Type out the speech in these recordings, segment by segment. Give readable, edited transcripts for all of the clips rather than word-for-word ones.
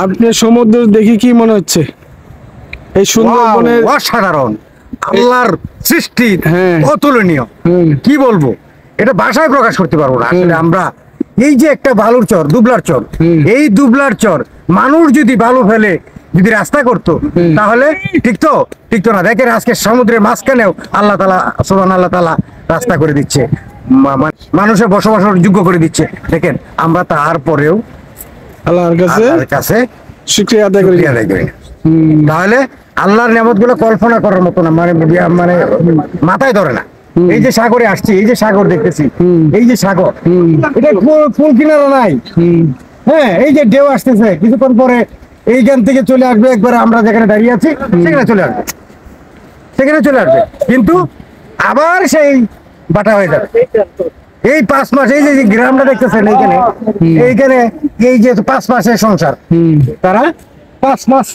আপনি সমুদ্র দেখি কি মনে হচ্ছে? এই সুন্দরবনের অসাধারণ, আল্লাহর সৃষ্টি অতুলনীয়। কি বলবো, এটা ভাষায় প্রকাশ করতে পারবো না। আসলে আমরা এই যে একটা বালুর চর, দুবলার চর, এই দুবলার চর মানুষ যদি বালু ফেলে যদি রাস্তা করতো তাহলে টিকতো না। দেখেন আজকে সমুদ্রের মাঝখানেও আল্লাহ তাআলা রাস্তা করে দিচ্ছে, মানুষের বসবাসের যোগ্য করে দিচ্ছে। দেখেন আমরা তারপরেও আল্লাহর কাছে শুকরিয়া আদায় করি। তাহলে আল্লাহর নিয়ামত গুলো কল্পনা করার মতো না, মানে মাথায় ধরে না। এই যে সাগরে আসছি, এই যে সাগর দেখতেছি, এই যে সাগর, এটা ফুল কিনারা নাই। হ্যাঁ, এই যে ঢেউ আসতেছে, কিছুক্ষণ পরে এইখান থেকে চলে আসবে, একবারে আমরা যেখানে দাঁড়িয়ে আছি সেখানে চলে আসবে, কিন্তু আবার সেই বাটা হয়ে যাবে। এই 5 মাস, এই যে গ্রামটা দেখতেছেন এইখানে এই যে 5 মাসের সংসার, তারা 5 মাস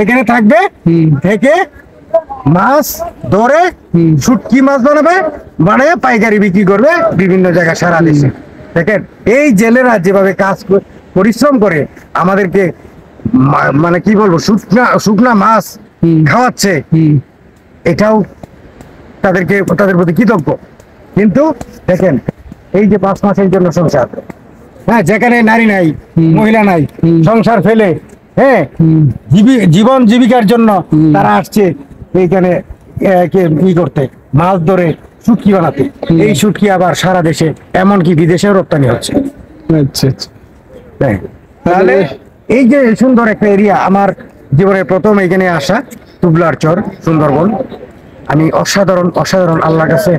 এখানে থাকবে, থেকে মাছ ধরে শুটকি মাছ বানিয়ে পাইকারি বিক্রি করবে বিভিন্ন জায়গায় সারা দেশে। দেখেন এই জেলেরা যেভাবে কাজ পরিশ্রম করে আমাদেরকে মানে কি বলবো শুকনা মাছ খাওয়াচ্ছে, এটাও তাদের প্রতি কৃতজ্ঞ। কিন্তু দেখেন এই যে 5 মাসের জন্য সংসার, হ্যাঁ, যেখানে নারী নাই, মহিলা নাই, সংসার ফেলে জীবন জীবিকার জন্য তারা আসছে এইখানে কি করতে, মাছ ধরে শুটকি বানাতে। এই শুটকি আবার সারা দেশে, এমনকি বিদেশেও রপ্তানি হচ্ছে। আচ্ছা আচ্ছা, তাহলে এই যে সুন্দর একটা এরিয়া, আমার জীবনের প্রথম এখানে আসা দুবলার চর সুন্দরবন, আমি অসাধারণ আল্লাহর কাছে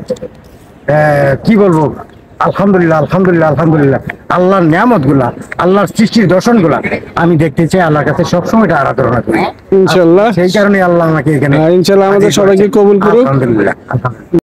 কি বলবো, আলহামদুলিল্লাহ আল্লাহর নিয়ামত গুলা, আল্লাহর সৃষ্টির দর্শন গুলা আমি দেখতে চাই, আল্লাহর কাছে সবসময় এটা আরাধনা করি ইনশাআল্লাহ। সেই কারণে আল্লাহ আমাকে এখানে ইনশাআল্লাহ আমাদের সবাইকে কবুল করুক। আলহামদুলিল্লাহ।